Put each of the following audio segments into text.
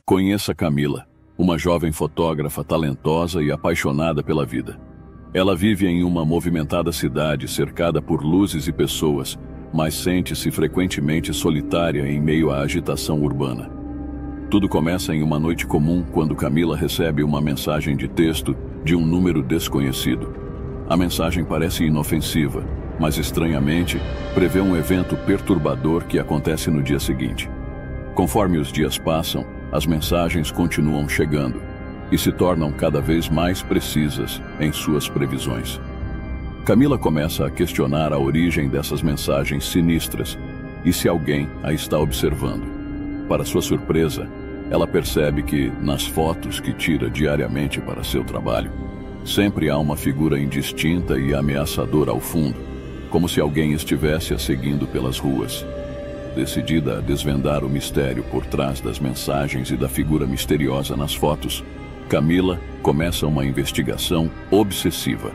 Conheça Camila, uma jovem fotógrafa talentosa e apaixonada pela vida. Ela vive em uma movimentada cidade cercada por luzes e pessoas, mas sente-se frequentemente solitária em meio à agitação urbana. Tudo começa em uma noite comum quando Camila recebe uma mensagem de texto de um número desconhecido. A mensagem parece inofensiva, mas estranhamente prevê um evento perturbador que acontece no dia seguinte. Conforme os dias passam, as mensagens continuam chegando e se tornam cada vez mais precisas em suas previsões. Camila começa a questionar a origem dessas mensagens sinistras e se alguém a está observando. Para sua surpresa, ela percebe que, nas fotos que tira diariamente para seu trabalho, sempre há uma figura indistinta e ameaçadora ao fundo, como se alguém estivesse a seguindo pelas ruas. Decidida a desvendar o mistério por trás das mensagens e da figura misteriosa nas fotos, Camila começa uma investigação obsessiva.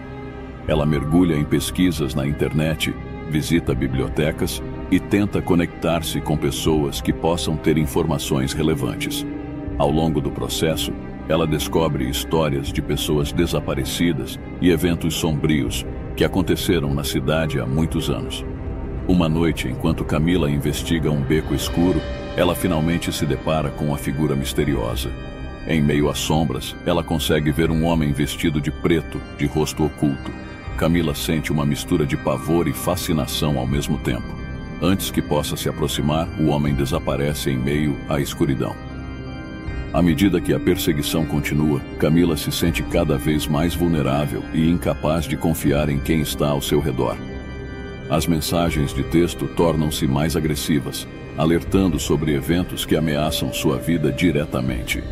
Ela mergulha em pesquisas na internet, visita bibliotecas e tenta conectar-se com pessoas que possam ter informações relevantes. Ao longo do processo, ela descobre histórias de pessoas desaparecidas e eventos sombrios que aconteceram na cidade há muitos anos. Uma noite, enquanto Camila investiga um beco escuro, ela finalmente se depara com a figura misteriosa. Em meio às sombras, ela consegue ver um homem vestido de preto, de rosto oculto. Camila sente uma mistura de pavor e fascinação ao mesmo tempo. Antes que possa se aproximar, o homem desaparece em meio à escuridão. À medida que a perseguição continua, Camila se sente cada vez mais vulnerável e incapaz de confiar em quem está ao seu redor. As mensagens de texto tornam-se mais agressivas, alertando sobre eventos que ameaçam sua vida diretamente.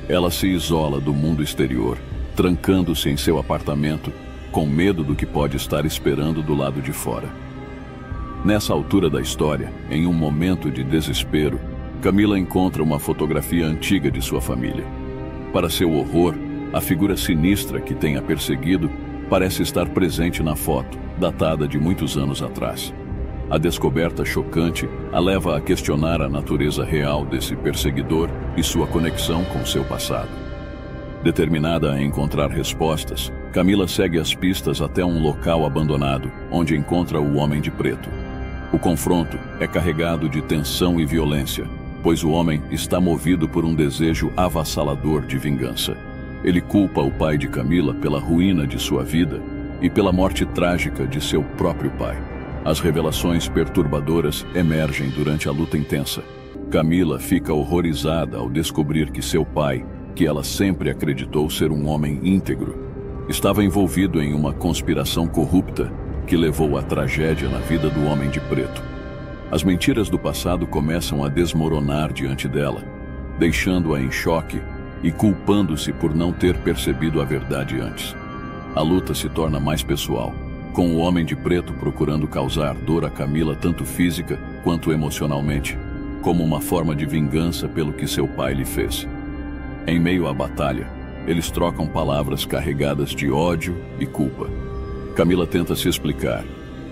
Ela se isola do mundo exterior, trancando-se em seu apartamento, com medo do que pode estar esperando do lado de fora. Nessa altura da história, em um momento de desespero, Camila encontra uma fotografia antiga de sua família. Para seu horror, a figura sinistra que tem a perseguido parece estar presente na foto, datada de muitos anos atrás. A descoberta chocante a leva a questionar a natureza real desse perseguidor e sua conexão com seu passado. Determinada a encontrar respostas, Camila segue as pistas até um local abandonado, onde encontra o Homem de Preto. O confronto é carregado de tensão e violência, pois o homem está movido por um desejo avassalador de vingança. Ele culpa o pai de Camila pela ruína de sua vida e pela morte trágica de seu próprio pai. As revelações perturbadoras emergem durante a luta intensa. Camila fica horrorizada ao descobrir que seu pai, que ela sempre acreditou ser um homem íntegro, estava envolvido em uma conspiração corrupta que levou à tragédia na vida do Homem de Preto. As mentiras do passado começam a desmoronar diante dela, deixando-a em choque e culpando-se por não ter percebido a verdade antes. A luta se torna mais pessoal, com o Homem de Preto procurando causar dor a Camila tanto física quanto emocionalmente, como uma forma de vingança pelo que seu pai lhe fez. Em meio à batalha, eles trocam palavras carregadas de ódio e culpa. Camila tenta se explicar,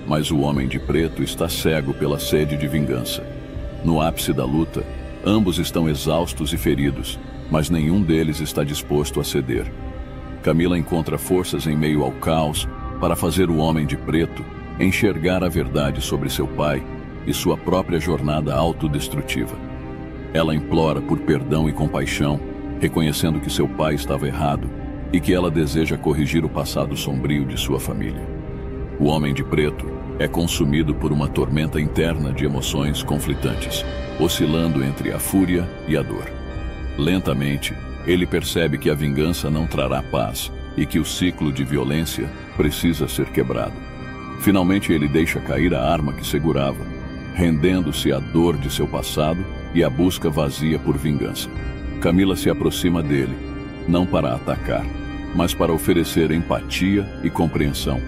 mas o Homem de Preto está cego pela sede de vingança. No ápice da luta, ambos estão exaustos e feridos, mas nenhum deles está disposto a ceder. Camila encontra forças em meio ao caos para fazer o Homem de Preto enxergar a verdade sobre seu pai e sua própria jornada autodestrutiva. Ela implora por perdão e compaixão, reconhecendo que seu pai estava errado e que ela deseja corrigir o passado sombrio de sua família. O Homem de Preto é consumido por uma tormenta interna de emoções conflitantes, oscilando entre a fúria e a dor. Lentamente, ele percebe que a vingança não trará paz e que o ciclo de violência precisa ser quebrado. Finalmente, ele deixa cair a arma que segurava, rendendo-se à dor de seu passado e à busca vazia por vingança. Camila se aproxima dele, não para atacar, mas para oferecer empatia e compreensão.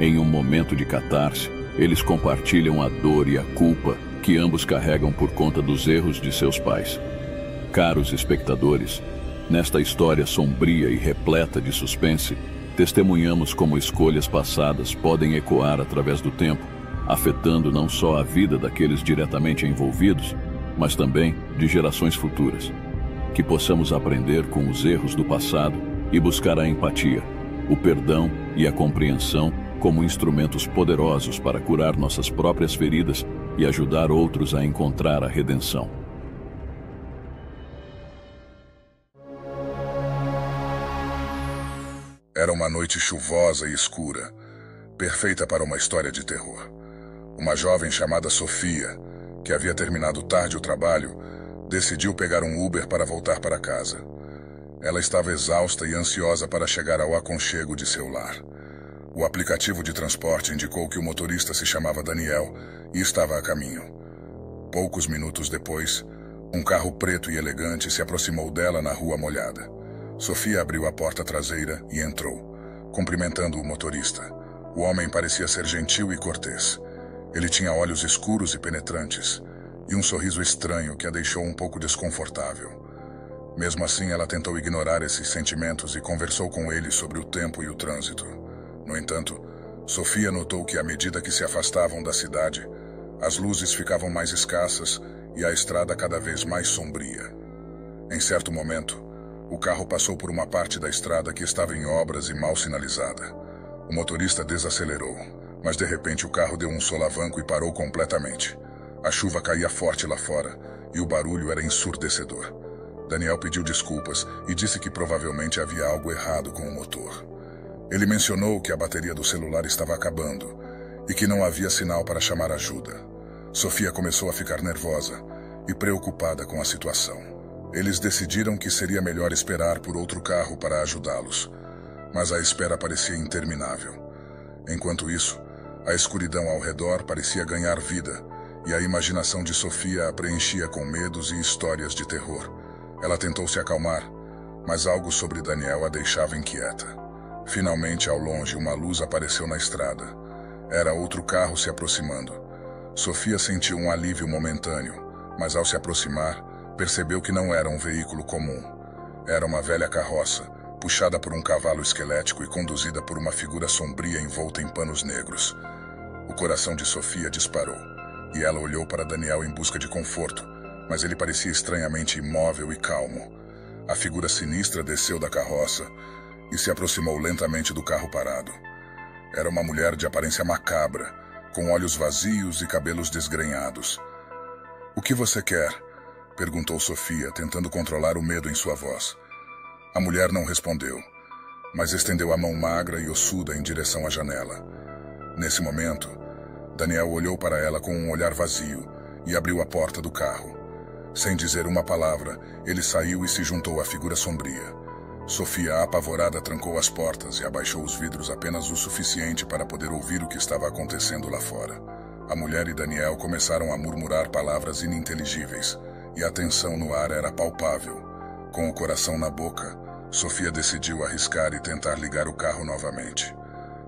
Em um momento de catarse, eles compartilham a dor e a culpa que ambos carregam por conta dos erros de seus pais. Caros espectadores, nesta história sombria e repleta de suspense, testemunhamos como escolhas passadas podem ecoar através do tempo, afetando não só a vida daqueles diretamente envolvidos, mas também de gerações futuras. que possamos aprender com os erros do passado e buscar a empatia, o perdão e a compreensão como instrumentos poderosos para curar nossas próprias feridas e ajudar outros a encontrar a redenção. Era uma noite chuvosa e escura, perfeita para uma história de terror. Uma jovem chamada Sofia, que havia terminado tarde o trabalho, decidiu pegar um Uber para voltar para casa. Ela estava exausta e ansiosa para chegar ao aconchego de seu lar. O aplicativo de transporte indicou que o motorista se chamava Daniel e estava a caminho. Poucos minutos depois, um carro preto e elegante se aproximou dela na rua molhada. Sofia abriu a porta traseira e entrou, cumprimentando o motorista. O homem parecia ser gentil e cortês. Ele tinha olhos escuros e penetrantes, e um sorriso estranho que a deixou um pouco desconfortável. Mesmo assim, ela tentou ignorar esses sentimentos e conversou com ele sobre o tempo e o trânsito. No entanto, Sofia notou que à medida que se afastavam da cidade, as luzes ficavam mais escassas e a estrada cada vez mais sombria. Em certo momento, o carro passou por uma parte da estrada que estava em obras e mal sinalizada. O motorista desacelerou, mas de repente o carro deu um solavanco e parou completamente. A chuva caía forte lá fora e o barulho era ensurdecedor. Daniel pediu desculpas e disse que provavelmente havia algo errado com o motor. Ele mencionou que a bateria do celular estava acabando e que não havia sinal para chamar ajuda. Sofia começou a ficar nervosa e preocupada com a situação. Eles decidiram que seria melhor esperar por outro carro para ajudá-los, mas a espera parecia interminável. Enquanto isso, a escuridão ao redor parecia ganhar vida e a imaginação de Sofia a preenchia com medos e histórias de terror. Ela tentou se acalmar, mas algo sobre Daniel a deixava inquieta. Finalmente, ao longe, uma luz apareceu na estrada. Era outro carro se aproximando. Sofia sentiu um alívio momentâneo, mas ao se aproximar, percebeu que não era um veículo comum. Era uma velha carroça, puxada por um cavalo esquelético e conduzida por uma figura sombria envolta em panos negros. O coração de Sofia disparou, e ela olhou para Daniel em busca de conforto, mas ele parecia estranhamente imóvel e calmo. A figura sinistra desceu da carroça e se aproximou lentamente do carro parado. Era uma mulher de aparência macabra, com olhos vazios e cabelos desgrenhados. "O que você quer?" perguntou Sofia, tentando controlar o medo em sua voz. A mulher não respondeu, mas estendeu a mão magra e ossuda em direção à janela. Nesse momento, Daniel olhou para ela com um olhar vazio e abriu a porta do carro. Sem dizer uma palavra, ele saiu e se juntou à figura sombria. Sofia, apavorada, trancou as portas e abaixou os vidros apenas o suficiente para poder ouvir o que estava acontecendo lá fora. A mulher e Daniel começaram a murmurar palavras ininteligíveis, e a tensão no ar era palpável. Com o coração na boca, Sofia decidiu arriscar e tentar ligar o carro novamente.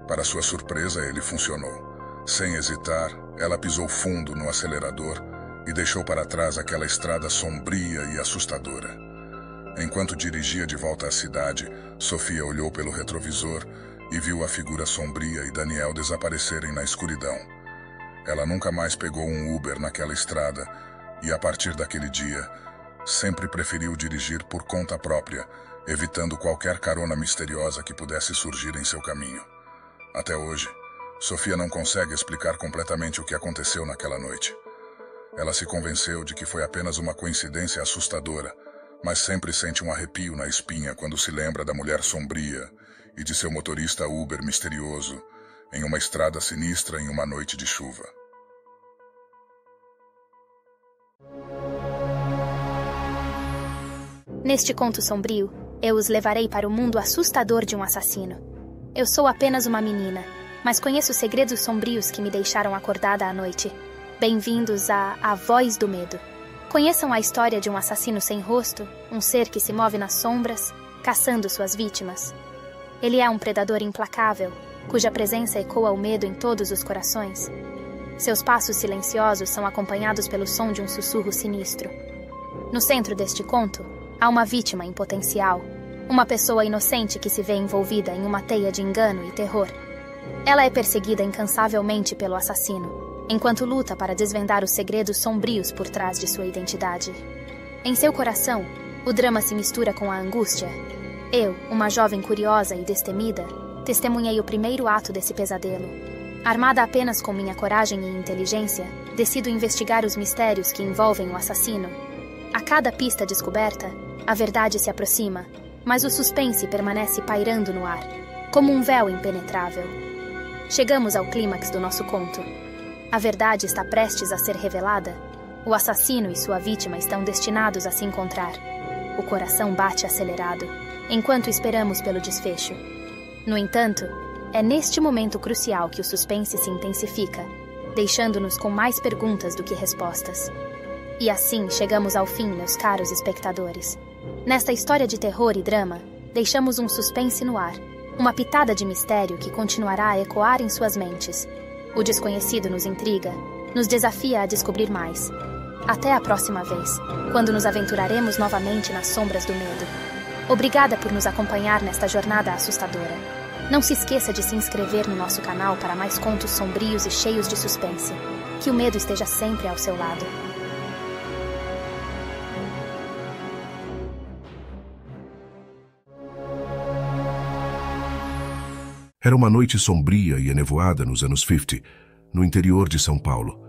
Para sua surpresa, ele funcionou. Sem hesitar, ela pisou fundo no acelerador e deixou para trás aquela estrada sombria e assustadora. Enquanto dirigia de volta à cidade, Sofia olhou pelo retrovisor e viu a figura sombria e Daniel desaparecerem na escuridão. Ela nunca mais pegou um Uber naquela estrada e, a partir daquele dia, sempre preferiu dirigir por conta própria, evitando qualquer carona misteriosa que pudesse surgir em seu caminho. Até hoje, Sofia não consegue explicar completamente o que aconteceu naquela noite. Ela se convenceu de que foi apenas uma coincidência assustadora, mas sempre sente um arrepio na espinha quando se lembra da mulher sombria e de seu motorista Uber misterioso em uma estrada sinistra em uma noite de chuva. Neste conto sombrio, eu os levarei para o mundo assustador de um assassino. Eu sou apenas uma menina, mas conheço segredos sombrios que me deixaram acordada à noite. Bem-vindos a Voz do Medo. Conheçam a história de um assassino sem rosto, um ser que se move nas sombras, caçando suas vítimas. Ele é um predador implacável, cuja presença ecoa o medo em todos os corações. Seus passos silenciosos são acompanhados pelo som de um sussurro sinistro. No centro deste conto, há uma vítima em potencial, uma pessoa inocente que se vê envolvida em uma teia de engano e terror. Ela é perseguida incansavelmente pelo assassino, enquanto luta para desvendar os segredos sombrios por trás de sua identidade. Em seu coração, O drama se mistura com a angústia. Eu, uma jovem curiosa e destemida, testemunhei o primeiro ato desse pesadelo. Armada apenas com minha coragem e inteligência, decido investigar os mistérios que envolvem o assassino. A cada pista descoberta, a verdade se aproxima, mas o suspense permanece pairando no ar, como um véu impenetrável. Chegamos ao clímax do nosso conto. A verdade está prestes a ser revelada. O assassino e sua vítima estão destinados a se encontrar. O coração bate acelerado, enquanto esperamos pelo desfecho. No entanto, é neste momento crucial que o suspense se intensifica, deixando-nos com mais perguntas do que respostas. E assim chegamos ao fim, meus caros espectadores. Nesta história de terror e drama, deixamos um suspense no ar, uma pitada de mistério que continuará a ecoar em suas mentes. O desconhecido nos intriga, nos desafia a descobrir mais. Até a próxima vez, quando nos aventuraremos novamente nas sombras do medo. Obrigada por nos acompanhar nesta jornada assustadora. Não se esqueça de se inscrever no nosso canal para mais contos sombrios e cheios de suspense. Que o medo esteja sempre ao seu lado. Era uma noite sombria e enevoada nos anos 50, no interior de São Paulo.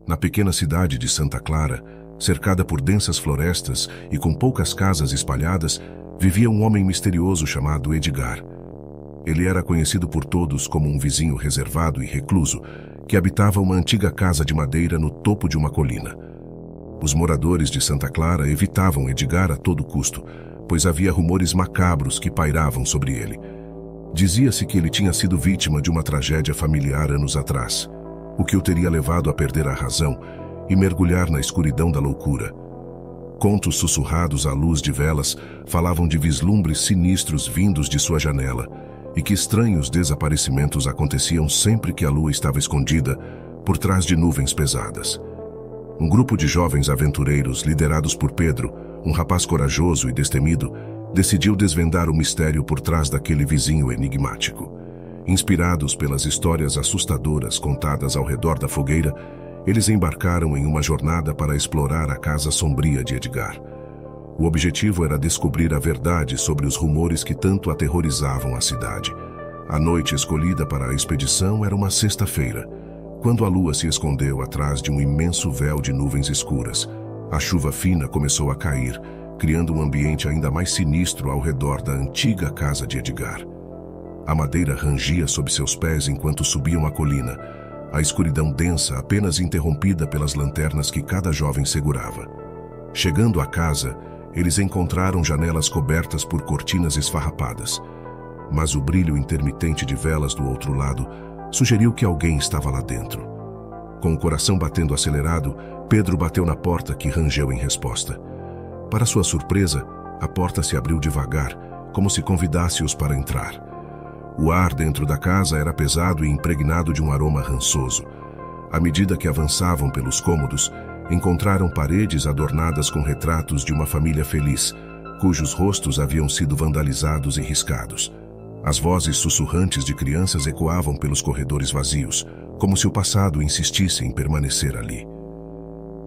Na pequena cidade de Santa Clara, cercada por densas florestas e com poucas casas espalhadas, vivia um homem misterioso chamado Edgar. Ele era conhecido por todos como um vizinho reservado e recluso, que habitava uma antiga casa de madeira no topo de uma colina. Os moradores de Santa Clara evitavam Edgar a todo custo, pois havia rumores macabros que pairavam sobre ele. Dizia-se que ele tinha sido vítima de uma tragédia familiar anos atrás, o que o teria levado a perder a razão e mergulhar na escuridão da loucura. Contos sussurrados à luz de velas falavam de vislumbres sinistros vindos de sua janela e que estranhos desaparecimentos aconteciam sempre que a lua estava escondida por trás de nuvens pesadas. Um grupo de jovens aventureiros, liderados por Pedro, um rapaz corajoso e destemido, decidiu desvendar o mistério por trás daquele vizinho enigmático. Inspirados pelas histórias assustadoras contadas ao redor da fogueira, eles embarcaram em uma jornada para explorar a casa sombria de Edgar. O objetivo era descobrir a verdade sobre os rumores que tanto aterrorizavam a cidade. A noite escolhida para a expedição era uma sexta-feira, quando a lua se escondeu atrás de um imenso véu de nuvens escuras. A chuva fina começou a cair, criando um ambiente ainda mais sinistro ao redor da antiga casa de Edgar. A madeira rangia sob seus pés enquanto subiam a colina, a escuridão densa apenas interrompida pelas lanternas que cada jovem segurava. Chegando à casa, eles encontraram janelas cobertas por cortinas esfarrapadas, mas o brilho intermitente de velas do outro lado sugeriu que alguém estava lá dentro. Com o coração batendo acelerado, Pedro bateu na porta, que rangeu em resposta. Para sua surpresa, a porta se abriu devagar, como se convidasse-os para entrar. O ar dentro da casa era pesado e impregnado de um aroma rançoso. À medida que avançavam pelos cômodos, encontraram paredes adornadas com retratos de uma família feliz, cujos rostos haviam sido vandalizados e riscados. As vozes sussurrantes de crianças ecoavam pelos corredores vazios, como se o passado insistisse em permanecer ali.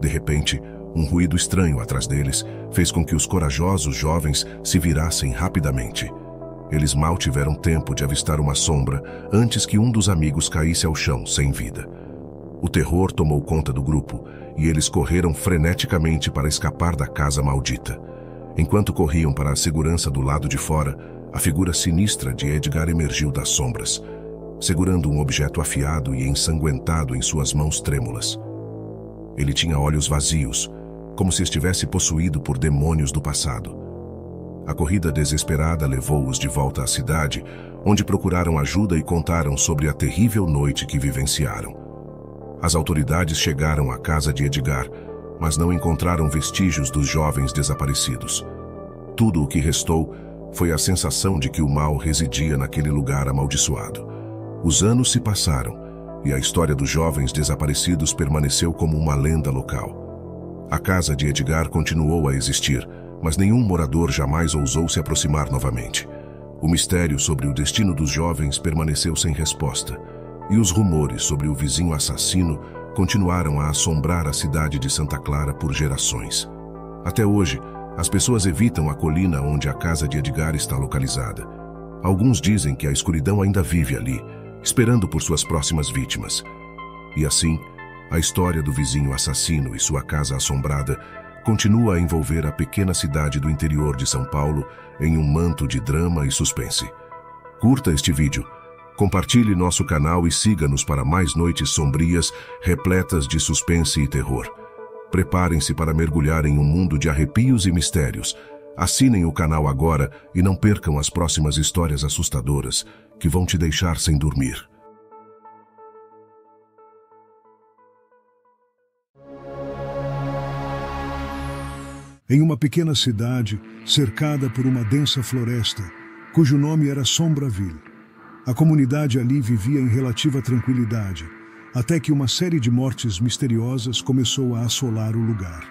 De repente, um ruído estranho atrás deles fez com que os corajosos jovens se virassem rapidamente. Eles mal tiveram tempo de avistar uma sombra antes que um dos amigos caísse ao chão sem vida. O terror tomou conta do grupo e eles correram freneticamente para escapar da casa maldita. Enquanto corriam para a segurança do lado de fora, a figura sinistra de Edgar emergiu das sombras, segurando um objeto afiado e ensanguentado em suas mãos trêmulas. Ele tinha olhos vazios, como se estivesse possuído por demônios do passado. A corrida desesperada levou-os de volta à cidade, onde procuraram ajuda e contaram sobre a terrível noite que vivenciaram. As autoridades chegaram à casa de Edgar, mas não encontraram vestígios dos jovens desaparecidos. Tudo o que restou foi a sensação de que o mal residia naquele lugar amaldiçoado. Os anos se passaram, e a história dos jovens desaparecidos permaneceu como uma lenda local. A casa de Edgar continuou a existir, mas nenhum morador jamais ousou se aproximar novamente. O mistério sobre o destino dos jovens permaneceu sem resposta, e os rumores sobre o vizinho assassino continuaram a assombrar a cidade de Santa Clara por gerações. Até hoje, As pessoas evitam a colina onde a casa de Edgar está localizada. Alguns dizem que a escuridão ainda vive ali, esperando por suas próximas vítimas. E assim, a história do vizinho assassino e sua casa assombrada continua a envolver a pequena cidade do interior de São Paulo em um manto de drama e suspense. Curta este vídeo, compartilhe nosso canal e siga-nos para mais noites sombrias repletas de suspense e terror. Preparem-se para mergulhar em um mundo de arrepios e mistérios. Assinem o canal agora e não percam as próximas histórias assustadoras que vão te deixar sem dormir. Em uma pequena cidade, cercada por uma densa floresta, cujo nome era Sombraville. A comunidade ali vivia em relativa tranquilidade, até que uma série de mortes misteriosas começou a assolar o lugar.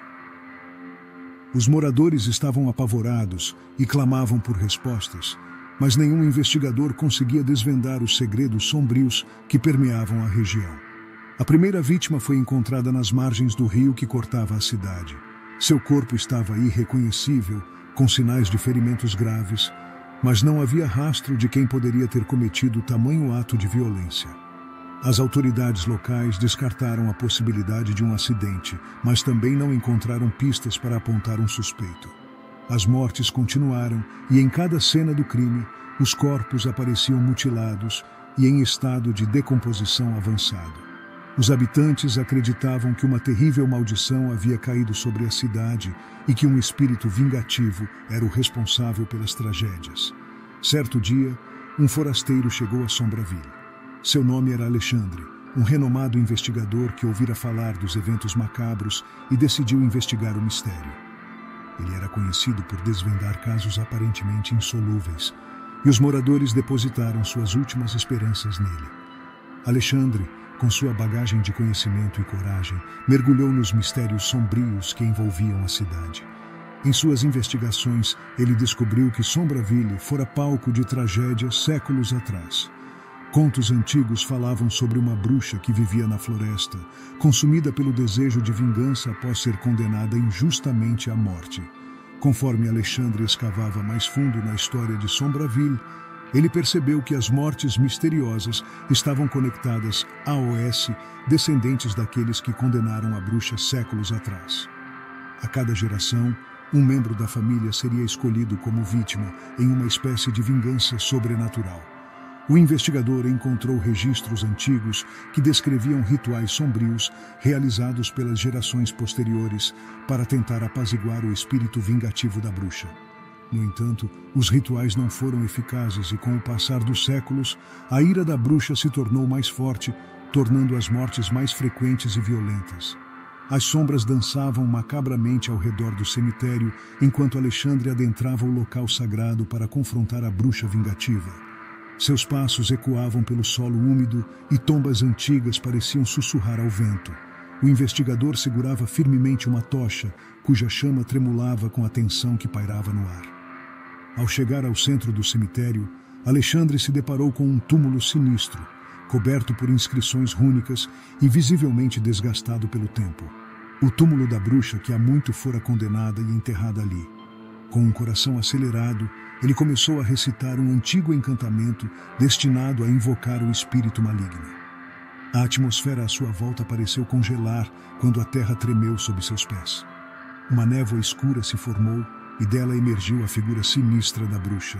Os moradores estavam apavorados e clamavam por respostas, mas nenhum investigador conseguia desvendar os segredos sombrios que permeavam a região. A primeira vítima foi encontrada nas margens do rio que cortava a cidade. Seu corpo estava irreconhecível, com sinais de ferimentos graves, mas não havia rastro de quem poderia ter cometido tamanho ato de violência. As autoridades locais descartaram a possibilidade de um acidente, mas também não encontraram pistas para apontar um suspeito. As mortes continuaram e em cada cena do crime, os corpos apareciam mutilados e em estado de decomposição avançado. Os habitantes acreditavam que uma terrível maldição havia caído sobre a cidade e que um espírito vingativo era o responsável pelas tragédias. Certo dia, um forasteiro chegou a Sombraville. Seu nome era Alexandre, um renomado investigador que ouvira falar dos eventos macabros e decidiu investigar o mistério. Ele era conhecido por desvendar casos aparentemente insolúveis, e os moradores depositaram suas últimas esperanças nele. Alexandre, com sua bagagem de conhecimento e coragem, mergulhou nos mistérios sombrios que envolviam a cidade. Em suas investigações, ele descobriu que Sombraville fora palco de tragédias séculos atrás. Contos antigos falavam sobre uma bruxa que vivia na floresta, consumida pelo desejo de vingança após ser condenada injustamente à morte. Conforme Alexandre escavava mais fundo na história de Sombraville, ele percebeu que as mortes misteriosas estavam conectadas a OS, descendentes daqueles que condenaram a bruxa séculos atrás. A cada geração, um membro da família seria escolhido como vítima em uma espécie de vingança sobrenatural. O investigador encontrou registros antigos que descreviam rituais sombrios realizados pelas gerações posteriores para tentar apaziguar o espírito vingativo da bruxa. No entanto, os rituais não foram eficazes e, com o passar dos séculos, a ira da bruxa se tornou mais forte, tornando as mortes mais frequentes e violentas. As sombras dançavam macabramente ao redor do cemitério, enquanto Alexandre adentrava o local sagrado para confrontar a bruxa vingativa. Seus passos ecoavam pelo solo úmido e tombas antigas pareciam sussurrar ao vento. O investigador segurava firmemente uma tocha, cuja chama tremulava com a tensão que pairava no ar. Ao chegar ao centro do cemitério, Alexandre se deparou com um túmulo sinistro, coberto por inscrições rúnicas e visivelmente desgastado pelo tempo. O túmulo da bruxa que há muito fora condenada e enterrada ali. Com um coração acelerado, ele começou a recitar um antigo encantamento destinado a invocar o espírito maligno. A atmosfera à sua volta pareceu congelar quando a terra tremeu sob seus pés. Uma névoa escura se formou e dela emergiu a figura sinistra da bruxa.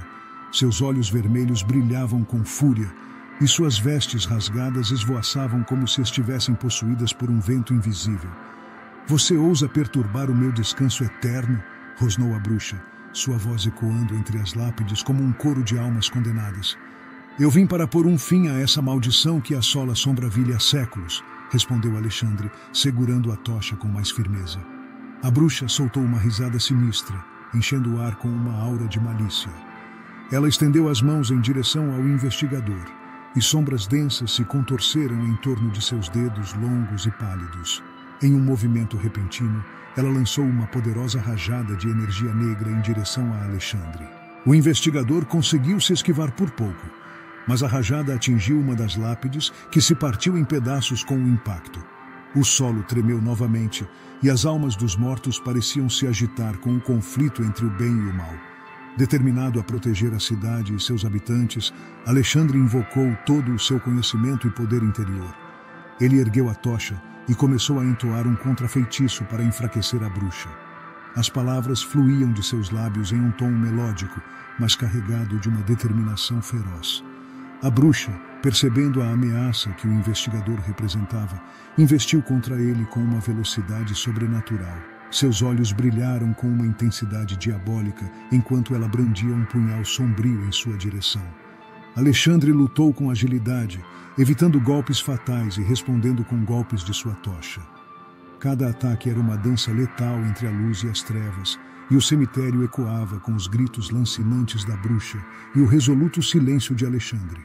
Seus olhos vermelhos brilhavam com fúria e suas vestes rasgadas esvoaçavam como se estivessem possuídas por um vento invisível. "Você ousa perturbar o meu descanso eterno?" rosnou a bruxa, sua voz ecoando entre as lápides como um coro de almas condenadas. "Eu vim para pôr um fim a essa maldição que assola Sombraville há séculos", respondeu Alexandre, segurando a tocha com mais firmeza. A bruxa soltou uma risada sinistra, enchendo o ar com uma aura de malícia. Ela estendeu as mãos em direção ao investigador, e sombras densas se contorceram em torno de seus dedos longos e pálidos. Em um movimento repentino, ela lançou uma poderosa rajada de energia negra em direção a Alexandre. O investigador conseguiu se esquivar por pouco, mas a rajada atingiu uma das lápides, que se partiu em pedaços com o impacto. O solo tremeu novamente e as almas dos mortos pareciam se agitar com o conflito entre o bem e o mal. Determinado a proteger a cidade e seus habitantes, Alexandre invocou todo o seu conhecimento e poder interior. Ele ergueu a tocha e começou a entoar um contrafeitiço para enfraquecer a bruxa. As palavras fluíam de seus lábios em um tom melódico, mas carregado de uma determinação feroz. A bruxa, percebendo a ameaça que o investigador representava, investiu contra ele com uma velocidade sobrenatural. Seus olhos brilharam com uma intensidade diabólica enquanto ela brandia um punhal sombrio em sua direção. Alexandre lutou com agilidade, evitando golpes fatais e respondendo com golpes de sua tocha. Cada ataque era uma dança letal entre a luz e as trevas, e o cemitério ecoava com os gritos lancinantes da bruxa e o resoluto silêncio de Alexandre.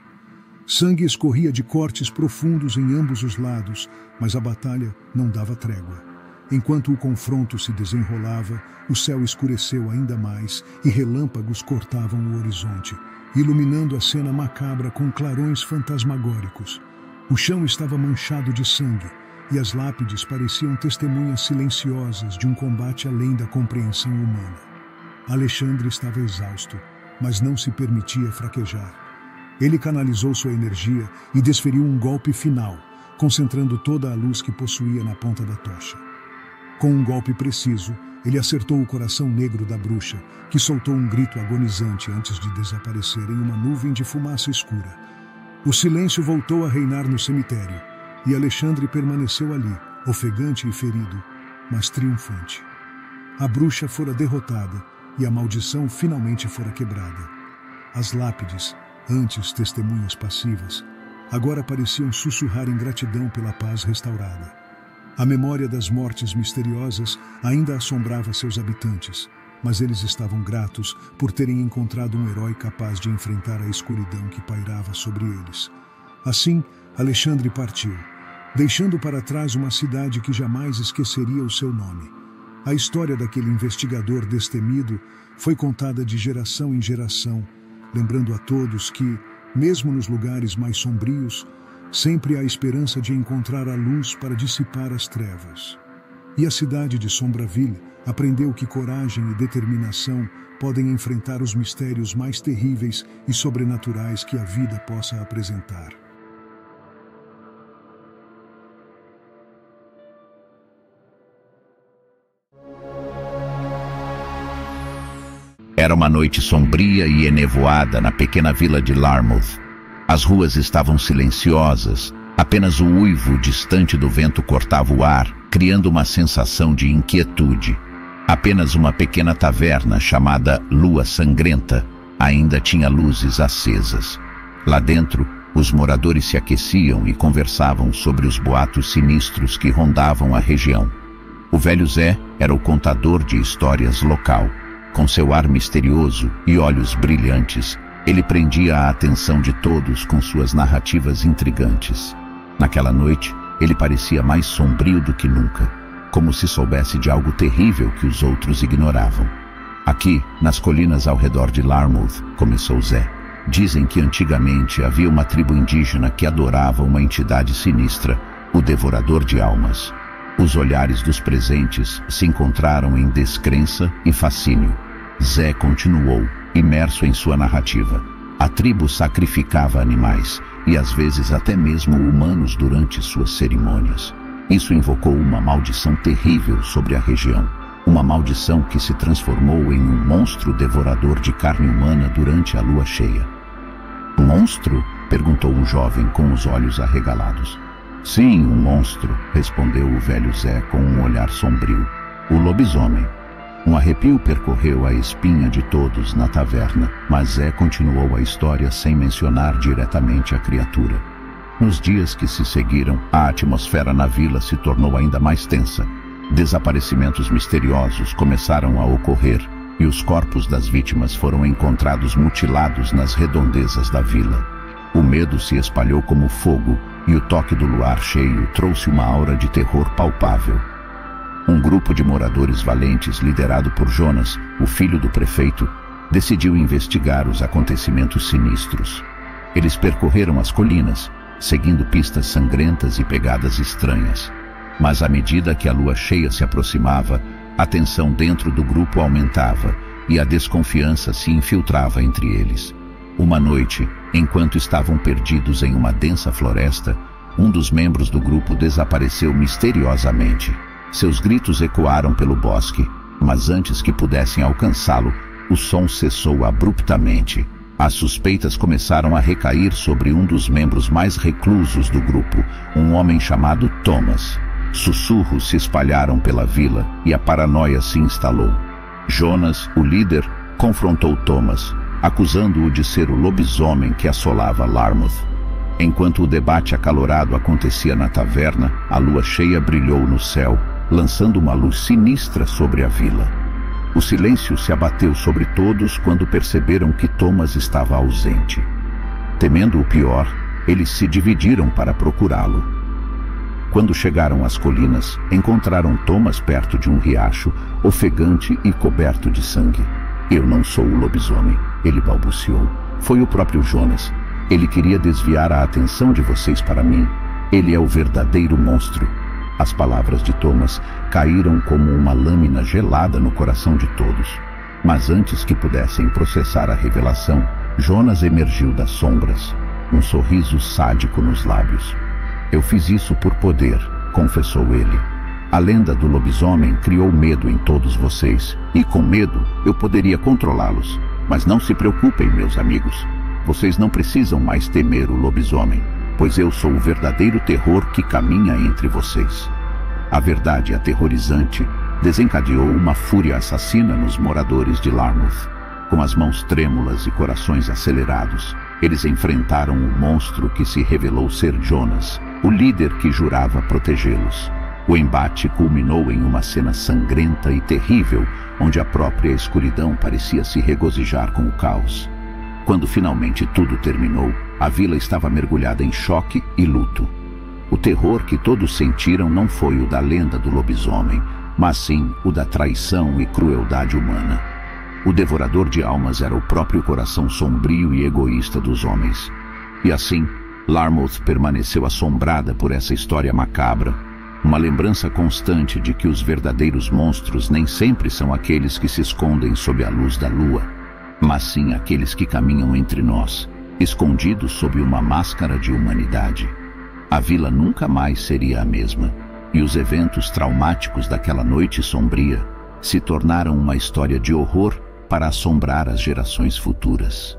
Sangue escorria de cortes profundos em ambos os lados, mas a batalha não dava trégua. Enquanto o confronto se desenrolava, o céu escureceu ainda mais e relâmpagos cortavam o horizonte, iluminando a cena macabra com clarões fantasmagóricos. O chão estava manchado de sangue, e as lápides pareciam testemunhas silenciosas de um combate além da compreensão humana. Alexandre estava exausto, mas não se permitia fraquejar. Ele canalizou sua energia e desferiu um golpe final, concentrando toda a luz que possuía na ponta da tocha. Com um golpe preciso, ele acertou o coração negro da bruxa, que soltou um grito agonizante antes de desaparecer em uma nuvem de fumaça escura. O silêncio voltou a reinar no cemitério, e Alexandre permaneceu ali, ofegante e ferido, mas triunfante. A bruxa fora derrotada e a maldição finalmente fora quebrada. As lápides, antes testemunhas passivas, agora pareciam sussurrar em gratidão pela paz restaurada. A memória das mortes misteriosas ainda assombrava seus habitantes, mas eles estavam gratos por terem encontrado um herói capaz de enfrentar a escuridão que pairava sobre eles. Assim, Alexandre partiu, deixando para trás uma cidade que jamais esqueceria o seu nome. A história daquele investigador destemido foi contada de geração em geração, lembrando a todos que, mesmo nos lugares mais sombrios, sempre há esperança de encontrar a luz para dissipar as trevas. E a cidade de Sombreville aprendeu que coragem e determinação podem enfrentar os mistérios mais terríveis e sobrenaturais que a vida possa apresentar. Era uma noite sombria e enevoada na pequena vila de Larmouth. As ruas estavam silenciosas, apenas o uivo distante do vento cortava o ar, criando uma sensação de inquietude. Apenas uma pequena taverna chamada Lua Sangrenta ainda tinha luzes acesas. Lá dentro, os moradores se aqueciam e conversavam sobre os boatos sinistros que rondavam a região. O velho Zé era o contador de histórias local. Com seu ar misterioso e olhos brilhantes, ele prendia a atenção de todos com suas narrativas intrigantes. Naquela noite, ele parecia mais sombrio do que nunca, como se soubesse de algo terrível que os outros ignoravam. Aqui, nas colinas ao redor de Larmouth, começou Zé. Dizem que antigamente havia uma tribo indígena que adorava uma entidade sinistra, o Devorador de Almas. Os olhares dos presentes se encontraram em descrença e fascínio. Zé continuou, imerso em sua narrativa. A tribo sacrificava animais, e às vezes até mesmo humanos durante suas cerimônias. Isso invocou uma maldição terrível sobre a região. Uma maldição que se transformou em um monstro devorador de carne humana durante a lua cheia. Monstro? Perguntou o jovem com os olhos arregalados. Sim, um monstro, respondeu o velho Zé com um olhar sombrio. O lobisomem. Um arrepio percorreu a espinha de todos na taverna, mas Zé continuou a história sem mencionar diretamente a criatura. Nos dias que se seguiram, a atmosfera na vila se tornou ainda mais tensa. Desaparecimentos misteriosos começaram a ocorrer e os corpos das vítimas foram encontrados mutilados nas redondezas da vila. O medo se espalhou como fogo e o toque do luar cheio trouxe uma aura de terror palpável. Um grupo de moradores valentes, liderado por Jonas, o filho do prefeito, decidiu investigar os acontecimentos sinistros. Eles percorreram as colinas, seguindo pistas sangrentas e pegadas estranhas. Mas à medida que a lua cheia se aproximava, a tensão dentro do grupo aumentava e a desconfiança se infiltrava entre eles. Uma noite, enquanto estavam perdidos em uma densa floresta, um dos membros do grupo desapareceu misteriosamente. Seus gritos ecoaram pelo bosque, mas antes que pudessem alcançá-lo, o som cessou abruptamente. As suspeitas começaram a recair sobre um dos membros mais reclusos do grupo, um homem chamado Thomas. Sussurros se espalharam pela vila e a paranoia se instalou. Jonas, o líder, confrontou Thomas, acusando-o de ser o lobisomem que assolava Larmouth. Enquanto o debate acalorado acontecia na taverna, a lua cheia brilhou no céu, lançando uma luz sinistra sobre a vila. O silêncio se abateu sobre todos quando perceberam que Thomas estava ausente. Temendo o pior, eles se dividiram para procurá-lo. Quando chegaram às colinas, encontraram Thomas perto de um riacho, ofegante e coberto de sangue. "Eu não sou o lobisomem", ele balbuciou. "Foi o próprio Jonas. Ele queria desviar a atenção de vocês para mim. Ele é o verdadeiro monstro." As palavras de Thomas caíram como uma lâmina gelada no coração de todos. Mas antes que pudessem processar a revelação, Jonas emergiu das sombras, um sorriso sádico nos lábios. "Eu fiz isso por poder", confessou ele. "A lenda do lobisomem criou medo em todos vocês, e com medo eu poderia controlá-los. Mas não se preocupem, meus amigos. Vocês não precisam mais temer o lobisomem, pois eu sou o verdadeiro terror que caminha entre vocês." A verdade aterrorizante desencadeou uma fúria assassina nos moradores de Larmouth. Com as mãos trêmulas e corações acelerados, eles enfrentaram o monstro que se revelou ser Jonas, o líder que jurava protegê-los. O embate culminou em uma cena sangrenta e terrível, onde a própria escuridão parecia se regozijar com o caos. Quando finalmente tudo terminou, a vila estava mergulhada em choque e luto. O terror que todos sentiram não foi o da lenda do lobisomem, mas sim o da traição e crueldade humana. O devorador de almas era o próprio coração sombrio e egoísta dos homens. E assim, Larmouth permaneceu assombrada por essa história macabra, uma lembrança constante de que os verdadeiros monstros nem sempre são aqueles que se escondem sob a luz da lua, mas sim aqueles que caminham entre nós, escondidos sob uma máscara de humanidade. A vila nunca mais seria a mesma, e os eventos traumáticos daquela noite sombria se tornaram uma história de horror para assombrar as gerações futuras.